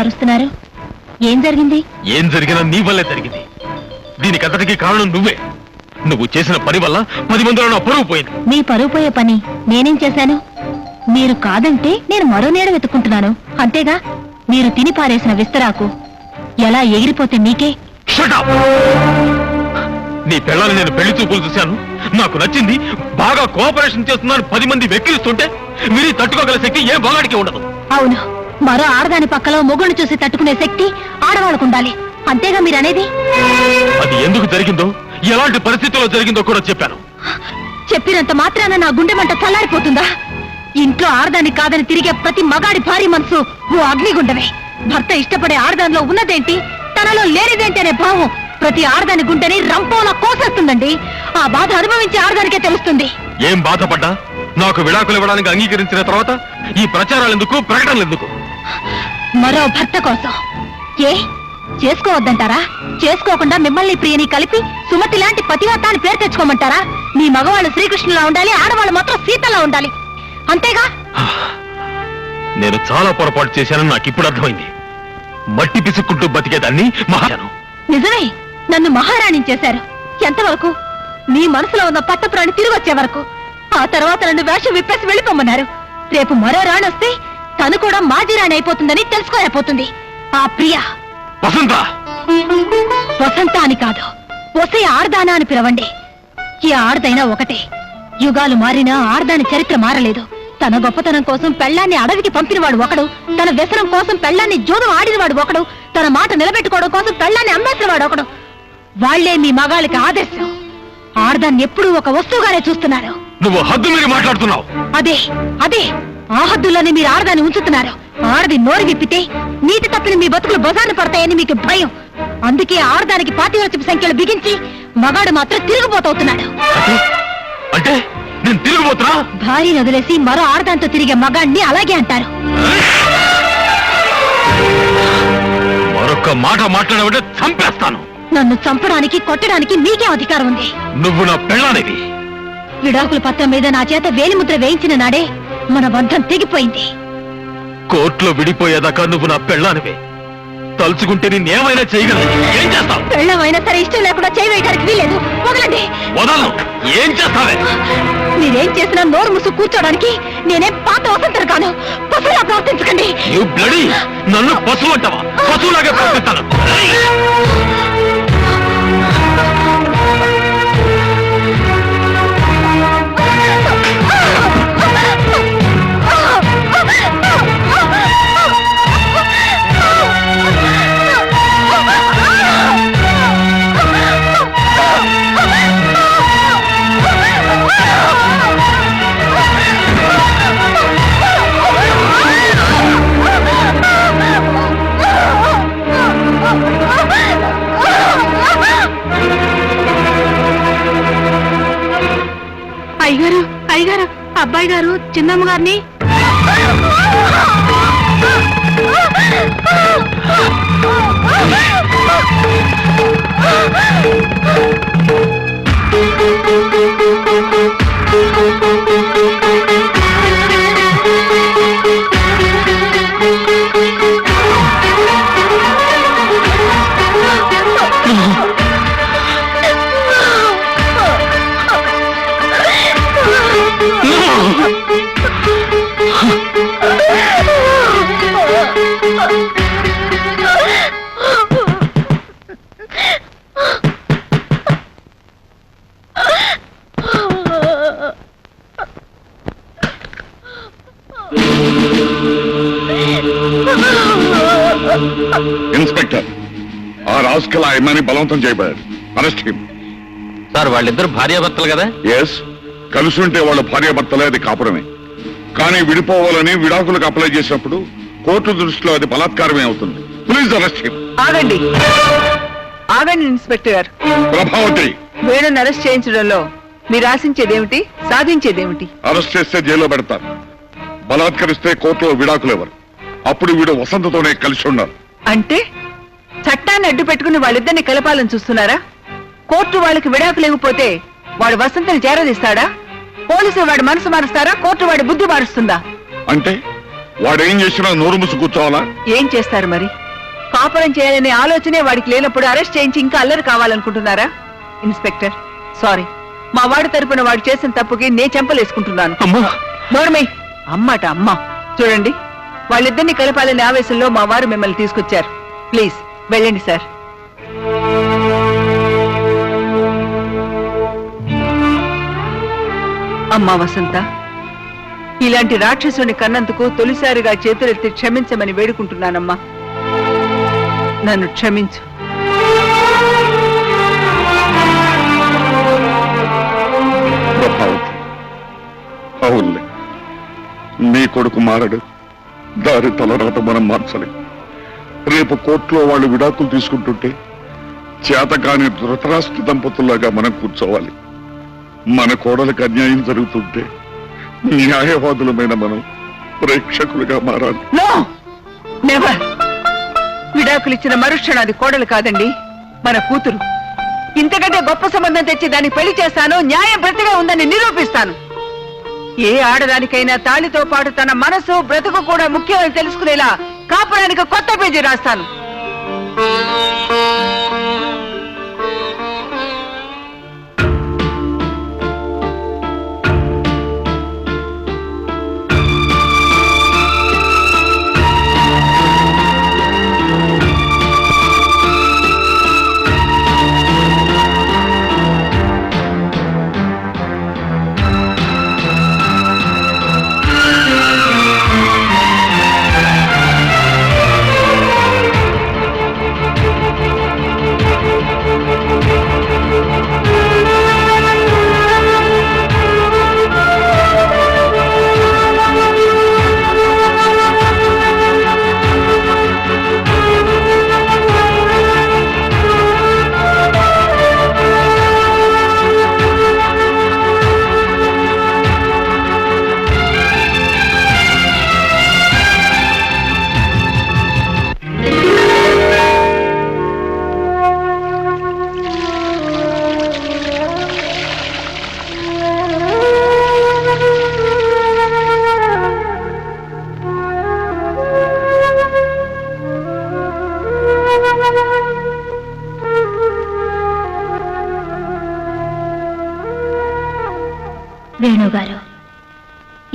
అరుస్తున్నారు? ఏం జరిగింది? ఏం జరిగినా నీ వల్లే జరిగింది. దీనికంతటికీ కారణం నువ్వే. నువ్వు చేసిన పని వల్ల 10 మందిలో నా పరువు పోయింది. మీ పరువు పోయే పని నేనేం చేశాను? మీరు కాదంటే నేను మరో నీడ వెతుక్కుంటున్నాను అంతేగా. మీరు తిని పారేసిన విస్తరాకు ఎలా ఎగిరిపోతే మీకే. Shut up! నీ పిల్లల్ని నేను పెళ్లి చూపులు చూశాను, నాకు నచ్చింది, బాగా కోఆపరేషన్ చేస్తున్నాను 10 మంది వెక్కిరిస్తుంటే మీరు తట్టుకోగల శక్తి ఏ బాగాడికి ఉండదు. అవును, మరో ఆడదాని పక్కలో మొగుడిని చూసి తట్టుకునే శక్తి ఆడవాళ్ళకు ఉండాలి అంతేగా మీరనేది. అది ఎందుకు జరిగిందో, ఎలాంటి పరిస్థితుల్లో జరిగిందో కూడా చెప్పాను. చెప్పినంత మాత్రాన నా గుండె మంట చల్లారిపోతుందా? ఇంట్లో ఆడదాన్ని కాదని తిరిగే ప్రతి మగాడి భారీ మనసు ఓ అగ్నిగుండమే. భర్త ఇష్టపడే ఆడదానిలో ఉన్నదేంటి, తనలో లేనిదేంటి అనే భావం ప్రతి ఆడదాని గుండెని రంపోలా కోసేస్తుందండి. ఆ బాధ అనుభవించే ఆడదానికే తెలుస్తుంది. ఏం బాధపడ్డా నాకు విడాకులు ఇవ్వడానికి అంగీకరించిన తర్వాత ఈ ప్రచారాలు ఎందుకు, ప్రకటనలు ఎందుకు? మరో భర్త కోసం. ఏ చేసుకోవద్దంటారా? చేసుకోకుండా మిమ్మల్ని ప్రియని కలిపి సుమతి లాంటి పతివ్రతాన్ని పేరు తెచ్చుకోమంటారా? మీ మగవాళ్ళు శ్రీకృష్ణులా ఉండాలి, ఆడవాళ్ళు మాత్రం సీతలా ఉండాలి అంతేగా. నేను చాలా పొరపాటు చేశానని నాకు ఇప్పుడు అర్థమైంది. మట్టి పిసుక్కుంటూ బతికేదాన్ని మహారాను. నిజమే, నన్ను మహారాణి చేశారు. ఎంతవరకు? మీ మనసులో ఉన్న పట్టపురాణి తిరిగి వచ్చే వరకు. ఆ తర్వాత నన్ను వేషం విప్పేసి వెళ్ళిపోమన్నారు. రేపు మరో రాణి వస్తే తను కూడా మాజీ రాణి అయిపోతుందని తెలుసుకోలేకపోతుంది. ఆ ప్రియా వసంత. వసంత అని కాదు, వసే ఆర్దానా అని పిలవండి. ఈ ఆడదైనా ఒకటే. యుగాలు మారినా ఆడదాని చరిత్ర మారలేదు. తన గొప్పతనం కోసం పెళ్లాన్ని అడవికి పంపినవాడు ఒకడు, తన వ్యసనం కోసం పెళ్లాన్ని జోదం ఆడినవాడు ఒకడు, తన మాట నిలబెట్టుకోవడం కోసం పెళ్లాన్ని అమ్మేసినవాడు ఒకడు. వాళ్లే మీ మగాళ్ళకి ఆదర్శం. ఆడదాన్ని ఎప్పుడూ ఒక వస్తువుగానే చూస్తున్నారు. నువ్వు హద్దు మీరు మాట్లాడుతున్నావు. అదే అదే ఆ హద్దుల్లోనే మీరు ఆడదాన్ని ఉంచుతున్నారు. ఆడది నోరు విప్పితే నీతి తప్పిన మీ బతుకులు బజార్ను పడతాయని మీకు భయం. అందుకే ఆడదానికి పాతివ్రత్యపు సంఖ్యలు బిగించి మగాడు మాత్రం తిరుగుబోతవుతున్నాడు. అంటే నేను తిరుగుబోతున్నా? భార్యను వదిలేసి మరో ఆడదాంతో తిరిగే మగాడిని అలాగే అంటారు. మరొక్క మాట మాట్లాడబట్టే చంపేస్తాను. నన్ను చంపడానికి కొట్టడానికి మీకే అధికారం ఉంది. నువ్వు నా పెళ్ళానివి. విడాకుల పత్రం మీద నా చేత వేలిముద్ర వేయించిన నాడే మన బంధం తెగిపోయింది. కోర్టులో విడిపోయేదాకా నువ్వు నా పెళ్ళానివే. తలుచుకుంటే నేనేమైనా చేయగలను. ఏం చేస్తావు? పెళ్ళమైనా సరే ఇష్టం లేకుండా చేయవేయడానికి వీలేదు. వదలండి. వదలను. ఏం చేస్తావే? మీరేం చేసినా నోరు ముసు కూర్చోడానికి నేనేం పాత వసంతరు కాను. పశువులా ప్రవర్తించకండి. నన్ను పశువు అంటావా? పశువులాగా ప్రవర్తిస్తాను. అయ్యగారు, అయ్యగారు, అబ్బాయి గారు చిన్నమ్మ గారిని. ఇన్స్పెక్టర్, ఆ రాస్కల్ ఆ అమ్మాయిని బలవంతం చేయబడ్డాడు. Arrest him. సార్, వాళ్ళిద్దరు భార్యాభర్తలు కదా? ఎస్, కలిసి ఉంటే వాళ్ళ భార్యాభర్తలే, అది కాపురమే. కానీ విడిపోవాలని విడాకులకు అప్లై చేసినప్పుడు కోర్టు దృష్టిలో అది బలాత్కారమే అవుతుంది. Please arrest him. ఆగండి ఆగండి ఇన్స్పెక్టర్ గారు. ప్రభావతి, వేణుని అరెస్ట్ చేయించడంలో మీరు ఆశించేదేమిటి, సాధించేదేమిటి? అరెస్ట్ చేస్తే జైల్లో పెడతారు. బలాత్కరిస్తే కోర్టులో విడాకులు ఎవరు. అప్పుడు వీడు వసంతతోనే కలిసి ఉన్నారు. అంటే చట్టాన్ని అడ్డు పెట్టుకుని వాళ్ళిద్దరిని కలపాలని చూస్తున్నారా? కోర్టు వాళ్ళకి విడాకులు ఇవ్వకపోతే వాడు వసంతని చేరదీస్తాడా? పోలీసులు వాడి మనసు మారుస్తారా? కోర్టు వాడి బుద్ధి మారుస్తుందా? అంటే వాడేం చేసినా నోరు మూసి కూర్చోవాలా? ఏం చేస్తారు మరి? కాపురం చేయాలనే ఆలోచనే వాడికి లేనప్పుడు అరెస్ట్ చేయించి ఇంకా అల్లరి కావాలనుకుంటున్నారా? ఇన్స్పెక్టర్, సారీ, మా వాడి తరపున వాడు చేసిన తప్పుకి నేను చెంపలేసుకుంటున్నాను. అమ్మా నోర్మై, అమ్మాట అమ్మ. చూడండి, వాళ్ళిద్దరిని కలపాలనే ఆవేశంలో మా వారు మిమ్మల్ని తీసుకొచ్చారు. ప్లీజ్ వెళ్ళండి సార్. అమ్మా వసంత, ఇలాంటి రాక్షసుని కన్నందుకు తొలిసారిగా చేతులెత్తి క్షమించమని వేడుకుంటున్నానమ్మా. నన్ను క్షమించు. ప్రభావతి, అవునులే, నీ కొడుకు మారడు, దారి తలరాత మనం మార్చలేం. రేపు కోర్టులో వాళ్ళు విడాకులు తీసుకుంటుంటే చేతకాని ధృతరాష్ట్ర దంపతుల్లాగా మనం కూర్చోవాలి. మన కోడలకు అన్యాయం జరుగుతుంటే న్యాయవాదులమైన మనం ప్రేక్షకులుగా మారాలి. No, never. విడాకులు ఇచ్చిన మరుక్షణం అది కోడలు కాదండి, మన కూతురు. ఇంతకంటే గొప్ప సంబంధం తెచ్చి దాన్ని పెళ్లి చేస్తాను, న్యాయం బ్రతిగా ఉందని నిరూపిస్తాను. ఏ ఆడదానికైనా తాళితో పాటు తన మనసు బ్రతుకు కూడా ముఖ్యమని తెలుసుకునేలా కాపురానికి కొత్త పేజీ రాస్తాను. వేణుగారు,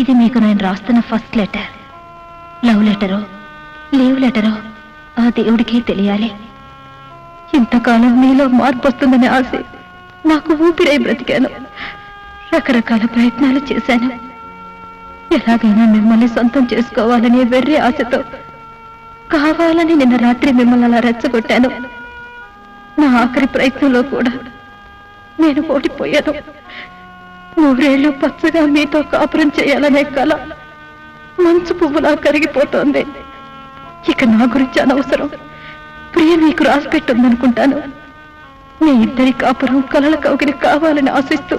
ఇది మీకు నేను రాస్తున్న ఫస్ట్ లెటర్. లవ్ లెటరో లీవ్ లెటరో ఆ దేవుడికే తెలియాలి. ఇంతకాలం మీలో మార్పు వస్తుందనే ఆశ నాకు ఊపిరై బ్రతికాను. రకరకాల ప్రయత్నాలు చేశాను. ఎలాగైనా మిమ్మల్ని సొంతం చేసుకోవాలనే వెర్రి ఆశతో కావాలని నిన్న రాత్రి మిమ్మల్ని అలా రెచ్చగొట్టాను. నా ఆఖరి ప్రయత్నంలో కూడా నేను ఓడిపోయాను. 100 ఏళ్ళు పచ్చగా మీతో కాపురం చేయాలనే కల మంచు పువ్వులా కరిగిపోతోంది. ఇక నా గురించి అనవసరం. ప్రియ మీకు రాసి పెట్టుందనుకుంటాను. మీ ఇద్దరి కాపురం కలల కౌగిలి కావాలని ఆశిస్తూ,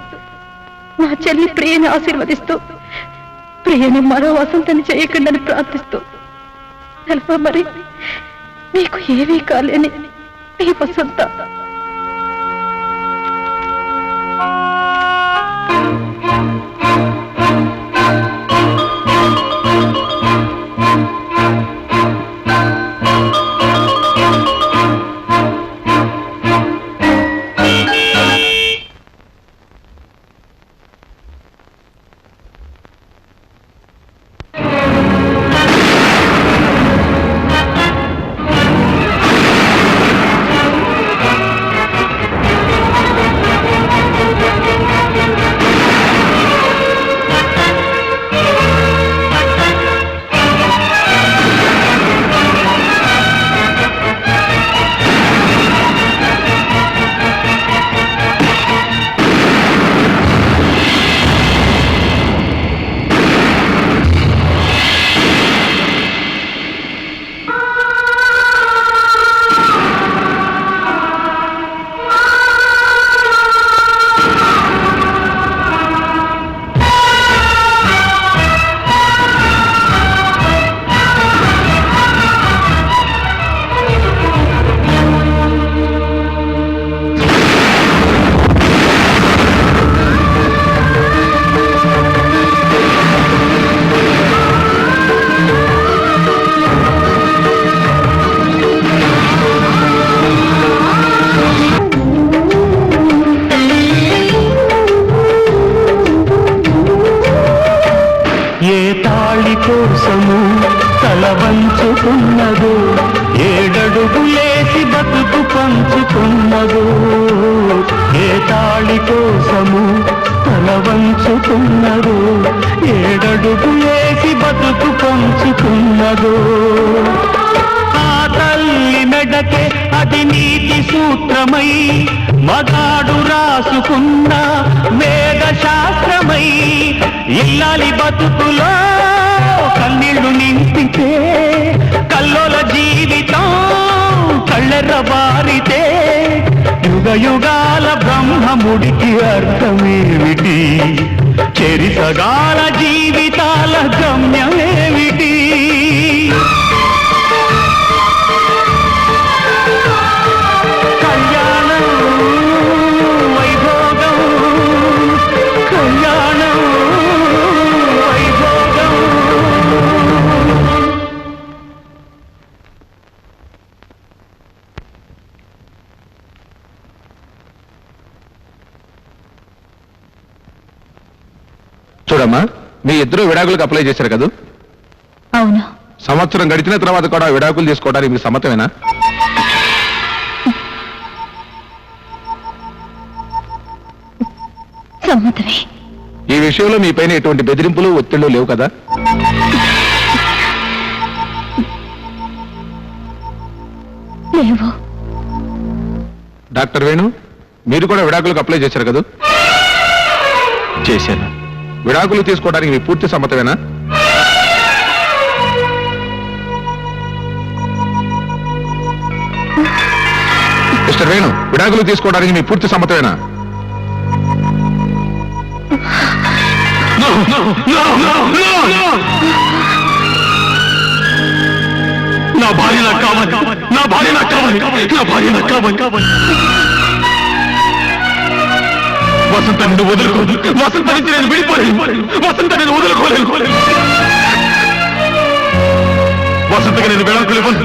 నా చెల్లి ప్రియని ఆశీర్వదిస్తూ, ప్రియని మరో వసంతని చేయకుండాని ప్రార్థిస్తూ, తెలపా మరి మీకు ఏమీ కాలేని ఈ వసంత. ఏడడుగులేసి బతుకు పంచుతున్నదో, ఏ తాళి కోసము తల వంచుతున్నదో, ఏడడుగులేసి బతుకు పంచుతున్నదో. ఆ తల్లి మెడకే అది నీతి సూత్రమై, మగాడు రాసుకున్న వేద శాస్త్రమై, ఇల్లాలి బతుకులో కన్నీళ్లు నింపితే, కల్లోల జీవితం కళ్ళెర్ర బారితే, యుగ యుగాల బ్రహ్మముడికి అర్థమేమిటి, చెరిసగాల జీవితాల గమ్యమేమిటి. కళ్యాణం వైభోగం, కళ్యాణం వైభోగం. చూడమ్మా, మీ ఇద్దరు విడాకులకు అప్లై చేశారు కదా? అవును. సంవత్సరం గడిచిన తర్వాత కూడా విడాకులు తీసుకోవడానికి మీకు సమ్మతమేనా? సమ్మతమే. ఈ విషయంలో మీ పైన ఎటువంటి బెదిరింపులు ఒత్తిళ్లు లేవు కదా? లేవు. డాక్టర్ వేణు, మీరు కూడా విడాకులకు అప్లై చేశారు కదా? చేశాను. విడాకులు తీసుకోవడానికి మీ పూర్తి సమ్మతమేనా? మిస్టర్ వేణు, విడాకులు తీసుకోవడానికి మీ పూర్తి సమ్మతమేనా? No, no, no, no, no, no! నా భార్య నాకు కావాలి, నా భార్య నాకు కావాలి, నా భార్య నాకు కావాలి. వసంత నిన్ను వదులుకోదు, వసంత నుంచి నేను విడిపోలేను, వసంత నేను వదులుకోలేను. వసంతకి నేను విడాకులు ఇవ్వను,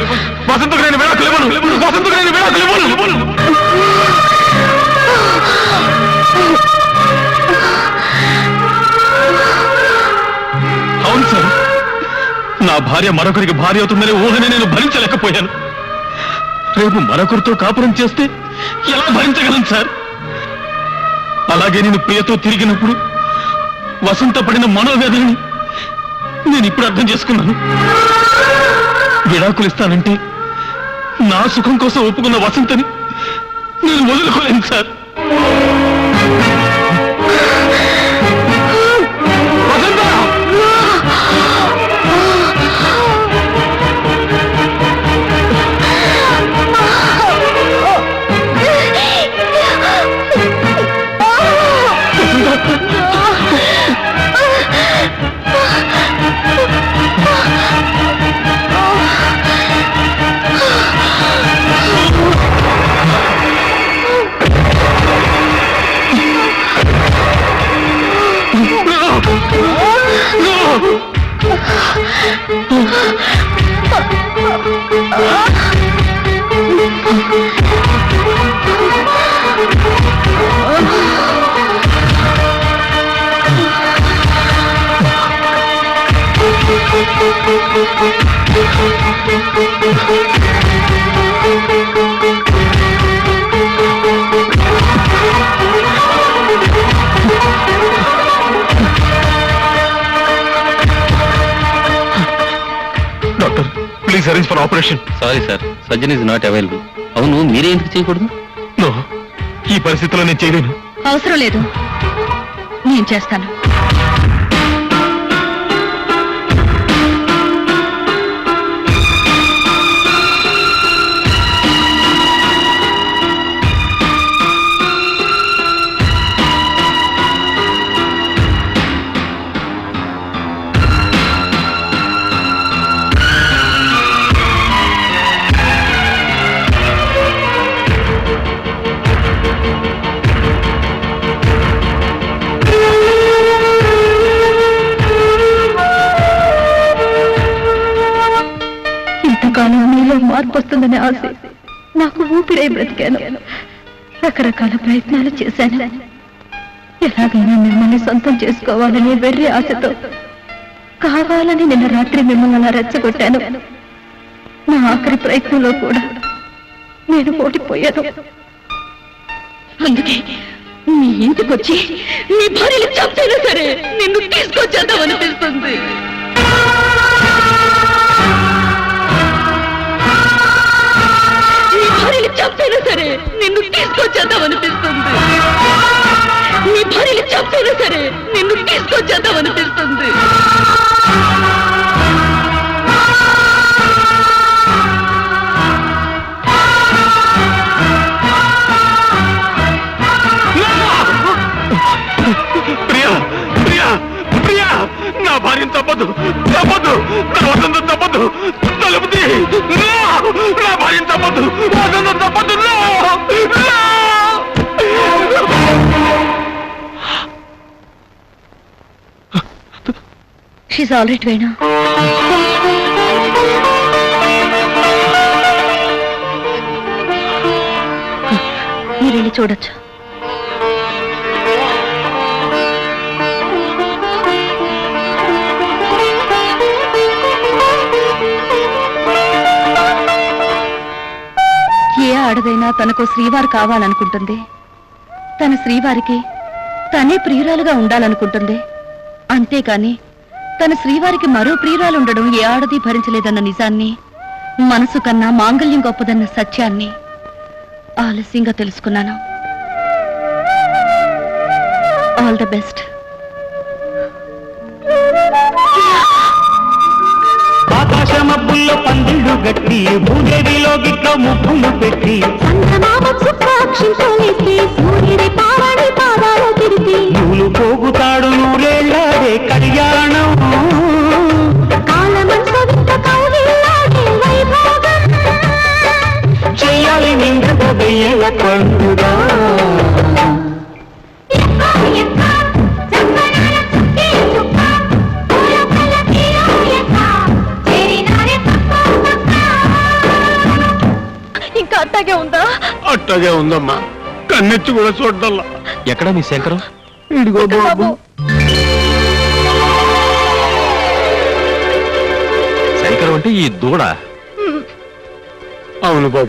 వసంతకు నేను విడాకులు ఇవ్వను, వసంతకు నేను విడాకులు ఇవ్వను. అవును సార్, నా భార్య మరొకరికి భార్య అవుతుందనే ఊహని నేను భరించలేకపోయాను. రేపు మరొకరితో కాపురం చేస్తే ఎలా భరించగలను సార్? అలాగే నేను ప్రియతో తిరిగినప్పుడు వసంత పడిన మనోవేదనని నేను ఇప్పుడు అర్థం చేసుకున్నాను. విడాకులు ఇస్తానంటే నా సుఖం కోసం ఒప్పుకున్న వసంతని నేను వదులుకోలేను sir. Vasantha! Doctor, please arrange for operation. Sorry sir, surgeon is not available. అవును, మీరే ఎందుకు చేయకూడదు? నో, ఈ పరిస్థితిలో నేను చేయలేను. అవసరం లేదు, నేను చేస్తాను. ఇంతకాలం మీలో మార్పు వస్తుందనే ఆశ నాకు ఊపిరై బ్రతికాను. రకరకాల ప్రయత్నాలు చేశాను. ఎలాగైనా మిమ్మల్ని సొంతం చేసుకోవాలని వెర్రి ఆశతో కావాలని నిన్న రాత్రి మిమ్మల్ని అలా రెచ్చగొట్టాను. నా ఆఖరి ప్రయత్నంలో కూడా నేను ఓడిపోయాను. అందుకే నీ ఇంటికొచ్చి నీ భార్యలు చంపైనా సరే నిన్ను తీసుకొచ్చేద్దామనిపిస్తుంది. నీ భార్యలు చంపైనా సరే నిన్ను తీసుకొచ్చేద్దామనిపిస్తుంది. నీ భార్యలు చంపైనా సరే నిన్ను తీసుకొచ్చేద్దామనిపిస్తుంది. ప్రియా ప్రియా ప్రియా నా భార్యను తప్పదు తప్పదు నా వసంతం తప్పదు తలుపు తీ. నా భార్యను తప్పదు వసంతం తప్పదు. She's all right Venu. మీరు వెళ్ళి చూడొచ్చు. ఏ ఆడదైనా తనకు శ్రీవారు కావాలనుకుంటుంది. తన శ్రీవారికి తనే ప్రియురాలుగా ఉండాలనుకుంటుంది. అంతేకాని తన శ్రీవారికి మరో ప్రియురాలు ఉండడం ఏ ఆడది భరించలేదన్న నిజాన్ని, మనసు కన్నా మాంగళ్యం గొప్పదన్న సత్యాన్ని ఆలస్యంగా తెలుసుకున్నాను. All the best. ఆకాశమబ్బుల్లో పందిళ్ళు గట్టి భూదేవిలో గిట్ల ముగ్గులు పెట్టి పూలు పోగుతాడు నూరేళ్ళే కళ్యాణం. చెయ్యాలి నిండతో వెయ్యేళ్ళ పండుగ. ఇంకా అట్టాగే ఉందా? అట్టగే ఉందమ్మా, కన్నెత్తి కూడా చూడ్డల్లా. ఎక్కడ మీ శంకరం? ఇదిగో బాబు. శంకరం అంటే ఈ దూడ. అవును బాబు.